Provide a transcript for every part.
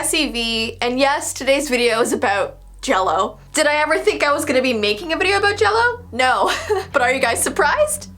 Jessii Vee, and yes, today's video is about Jell-O. Did I ever think I was gonna be making a video about Jell-O? No. But are you guys surprised?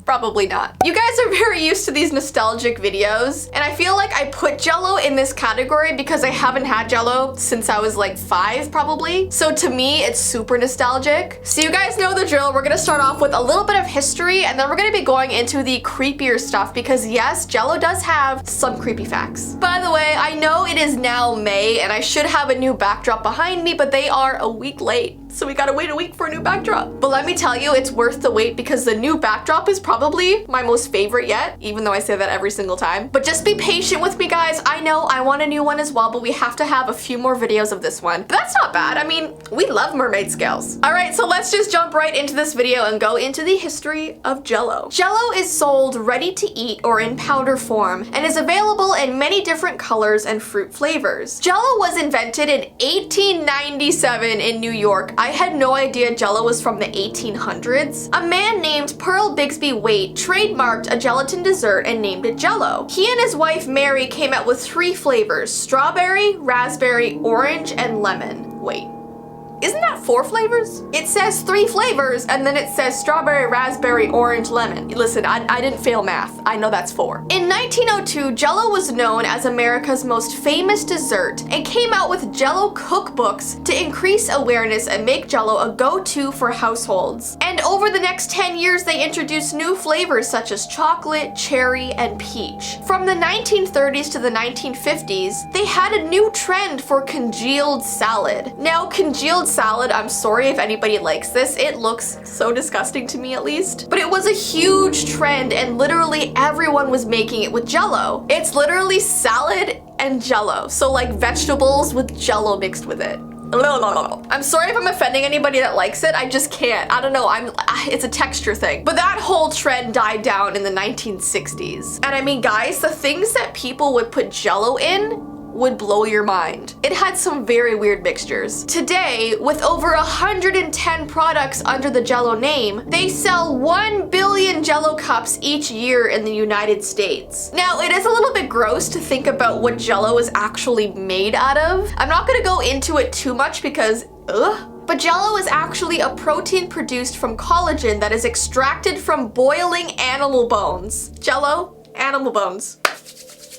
Probably not. You guys are very used to these nostalgic videos, and I feel like I put Jell-O in this category because I haven't had Jell-O since I was like 5 probably. So to me, it's super nostalgic. So you guys know the drill. We're gonna start off with a little bit of history, and then we're gonna be going into the creepier stuff because yes, Jell-O does have some creepy facts. By the way, I know it is now May and I should have a new backdrop behind me, but they are a week late. So we gotta wait a week for a new backdrop. But let me tell you, it's worth the wait because the new backdrop is probably my most favorite yet, even though I say that every single time. But just be patient with me, guys. I know I want a new one as well, but we have to have a few more videos of this one. But that's not bad. I mean, we love mermaid scales. All right, so let's just jump right into this video and go into the history of Jell-O. Jell-O is sold ready to eat or in powder form and is available in many different colors and fruit flavors. Jell-O was invented in 1897 in New York. I had no idea Jell-O was from the 1800s. A man named Pearl Bigsby Waite trademarked a gelatin dessert and named it Jell-O. He and his wife Mary came out with 3 flavors: strawberry, raspberry, orange, and lemon. Wait. Isn't that 4 flavors? It says 3 flavors and then it says strawberry, raspberry, orange, lemon. Listen, I didn't fail math. I know that's 4. In 1902, Jell-O was known as America's most famous dessert and came out with Jell-O cookbooks to increase awareness and make Jell-O a go-to for households. And over the next 10 years, they introduced new flavors such as chocolate, cherry, and peach. From the 1930s to the 1950s, they had a new trend for congealed salad. Now, congealed salad, I'm sorry if anybody likes this, it looks so disgusting to me at least, but it was a huge trend and literally everyone was making it with Jell-O. It's literally salad and Jell-O, so like vegetables with Jell-O mixed with it. I'm sorry if I'm offending anybody that likes it, I just can't. I don't know, it's a texture thing. But that whole trend died down in the 1960s. And I mean, guys, the things that people would put Jell-O in would blow your mind. It had some very weird mixtures. Today, with over 110 products under the Jell-O name, they sell 1 billion Jell-O cups each year in the United States. Now, it is a little bit gross to think about what Jell-O is actually made out of. I'm not gonna go into it too much because, ugh. But Jell-O is actually a protein produced from collagen that is extracted from boiling animal bones. Jell-O, animal bones.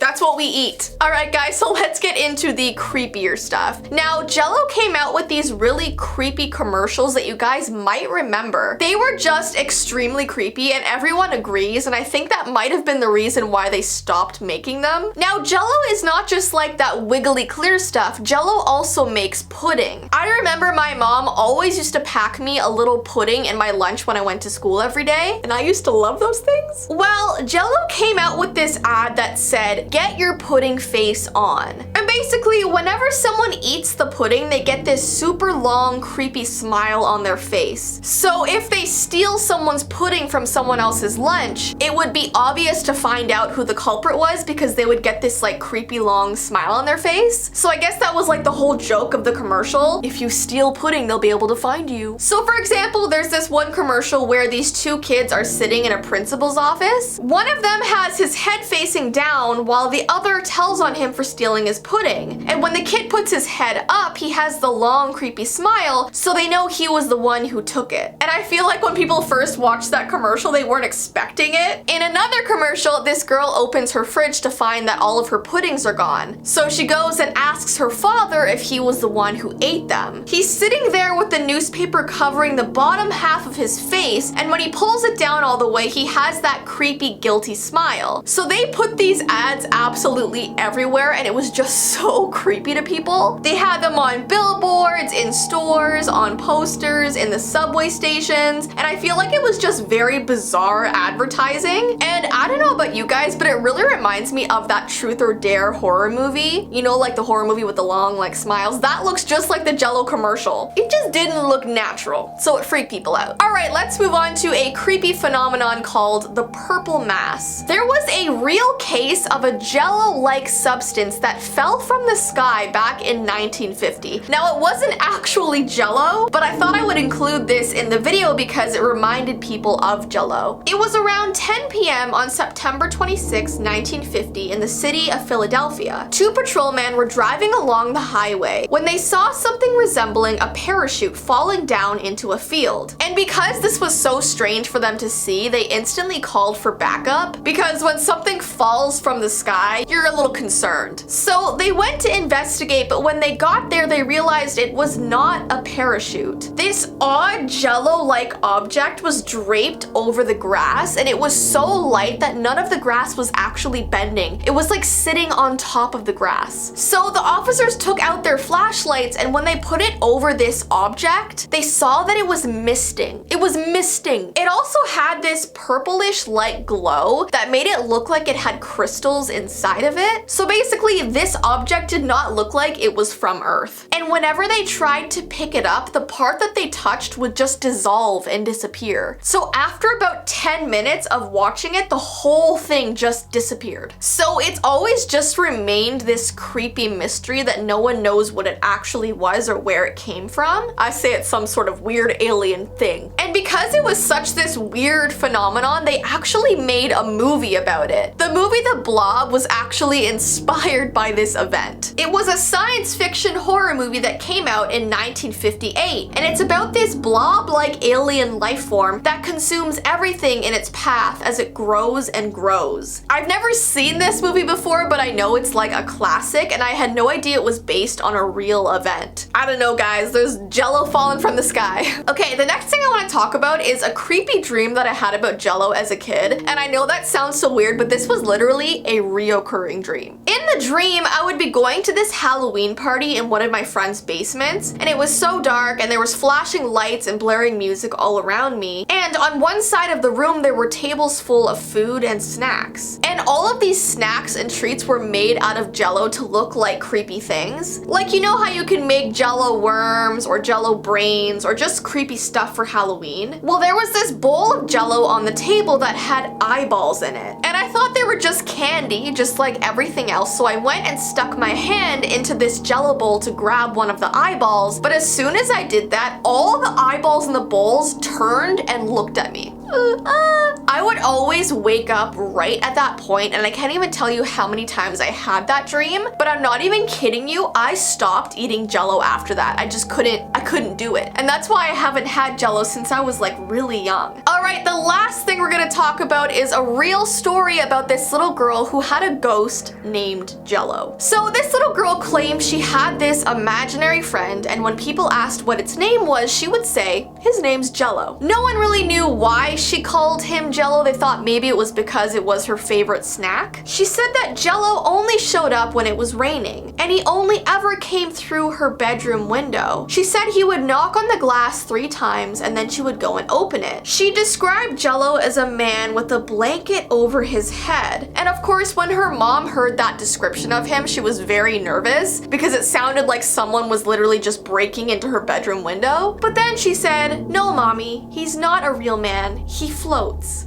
That's what we eat. All right, guys, so let's get into the creepier stuff. Now, Jell-O came out with these really creepy commercials that you guys might remember. They were just extremely creepy and everyone agrees, and I think that might have been the reason why they stopped making them. Now, Jell-O is not just like that wiggly clear stuff. Jell-O also makes pudding. I remember my mom always used to pack me a little pudding in my lunch when I went to school every day, and I used to love those things. Well, Jell-O came out with this ad that said, "Get your pudding face on." And basically, whenever someone eats the pudding, they get this super long, creepy smile on their face. So if they steal someone's pudding from someone else's lunch, it would be obvious to find out who the culprit was because they would get this like creepy long smile on their face. So I guess that was like the whole joke of the commercial. If you steal pudding, they'll be able to find you. So for example, there's this one commercial where these 2 kids are sitting in a principal's office. One of them has his head facing down while the other tells on him for stealing his pudding. And when the kid puts his head up, he has the long, creepy smile, so they know he was the one who took it. And I feel like when people first watched that commercial, they weren't expecting it. In another commercial, this girl opens her fridge to find that all of her puddings are gone. So she goes and asks her father if he was the one who ate them. He's sitting there with the newspaper covering the bottom half of his face, and when he pulls it down all the way, he has that creepy, guilty smile. So they put these ads absolutely everywhere, and it was just so creepy to people. They had them on billboards, in stores, on posters, in the subway stations, and I feel like it was just very bizarre advertising. And I don't know about you guys, but it really reminds me of that Truth or Dare horror movie. You know, like the horror movie with the long like smiles? That looks just like the Jell-O commercial. It just didn't look natural, so it freaked people out. All right, let's move on to a creepy phenomenon called the purple mass. There was a real case of a Jello-like substance that fell from the sky back in 1950. Now, it wasn't actually Jello, but I thought I would include this in the video because it reminded people of Jello. It was around 10 p.m. on September 26, 1950 in the city of Philadelphia. Two patrolmen were driving along the highway when they saw something resembling a parachute falling down into a field. And because this was so strange for them to see, they instantly called for backup, because when something falls from the sky, you're a little concerned. So they went to investigate, but when they got there, they realized it was not a parachute. This odd Jello-like object was draped over the grass, and it was so light that none of the grass was actually bending. It was like sitting on top of the grass. So the officers took out their flashlights, and when they put it over this object, they saw that it was misting. It was misting. It also had this purplish light glow that made it look like it had crystals inside of it. So basically, this object did not look like it was from Earth. And whenever they tried to pick it up, the part that they touched would just dissolve and disappear. So after about 10 minutes of watching it, the whole thing just disappeared. So it's always just remained this creepy mystery that no one knows what it actually was or where it came from. I say it's some sort of weird alien thing. And because it was such this weird phenomenon, they actually made a movie about it. The movie The Blob was actually inspired by this event. It was a science fiction horror movie that came out in 1958, and it's about this blob-like alien life form that consumes everything in its path as it grows and grows. I've never seen this movie before, but I know it's like a classic, and I had no idea it was based on a real event. I don't know, guys, there's Jello falling from the sky. Okay, the next thing I want to talk about is a creepy dream that I had about Jello as a kid, and I know that sounds so weird, but this was literally a reoccurring dream. In the dream, I would be going to this Halloween party in one of my friend's basements, and it was so dark and there was flashing lights and blaring music all around me, and on one side of the room there were tables full of food and snacks. And all of these snacks and treats were made out of Jello to look like creepy things. Like, you know how you can make Jello worms or Jello brains or just creepy stuff for Halloween? Well, there was this bowl of Jello on the table that had eyeballs in it. And I thought they were just candy, just like everything else, so I went and stuck my hand into this Jello bowl to grab one of the eyeballs, but as soon as I did that, all the eyeballs in the bowls turned and looked at me. I would always wake up right at that point, and I can't even tell you how many times I had that dream, but I'm not even kidding you, I stopped eating Jello after that. I couldn't do it. And that's why I haven't had Jello since I was like really young. All right, the last thing we're gonna talk about is a real story about this little girl who had a ghost named Jello. So this little girl claimed she had this imaginary friend, and when people asked what its name was, she would say, his name's Jello. No one really knew why she called him Jello. They thought maybe it was because it was her favorite snack. She said that Jello only showed up when it was raining, and he only ever came through her bedroom window. She said he would knock on the glass 3 times and then she would go and open it. She described Jello as a man with a blanket over his head. And of course, when her mom heard that description of him, she was very nervous because it sounded like someone was literally just breaking into her bedroom window. But then she said, "No, mommy, he's not a real man. He floats."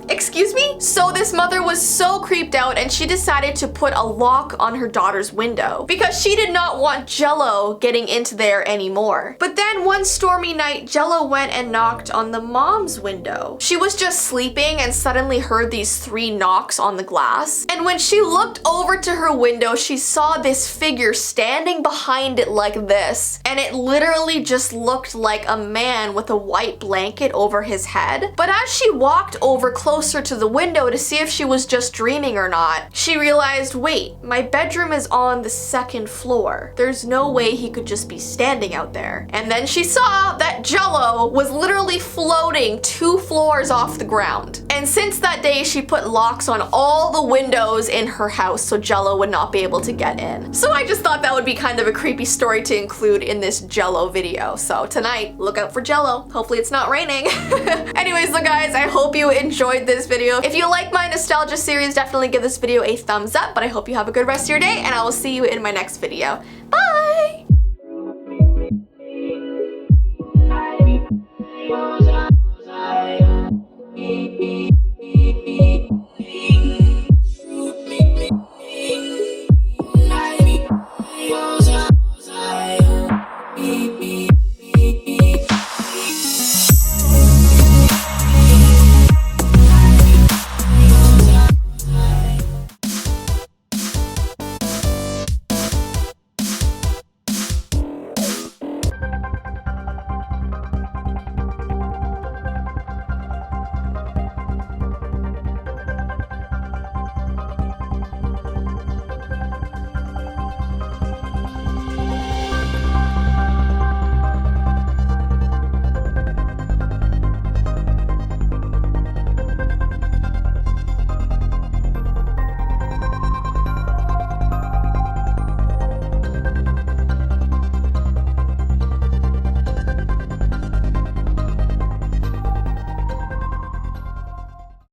Excuse me? So this mother was so creeped out, and she decided to put a lock on her daughter's window because she did not want Jello getting into there anymore. But then one stormy night, Jello went and knocked on the mom's window. She was just sleeping and suddenly heard these 3 knocks on the glass. And when she looked over to her window, she saw this figure standing behind it like this. And it literally just looked like a man with a white blanket over his head. But as she walked over closer to the window to see if she was just dreaming or not, she realized, wait, my bedroom is on the 2nd floor. There's no way he could just be standing out there. And then she saw that Jello was literally floating 2 floors off the ground. And since that day, she put locks on all the windows in her house so Jello would not be able to get in. So I just thought that would be kind of a creepy story to include in this Jello video. So tonight, look out for Jello. Hopefully it's not raining. Anyways, so guys, I hope you enjoyed this video. If you like my nostalgia series, definitely give this video a thumbs up, but I hope you have a good rest of your day, and I will see you in my next video. Bye!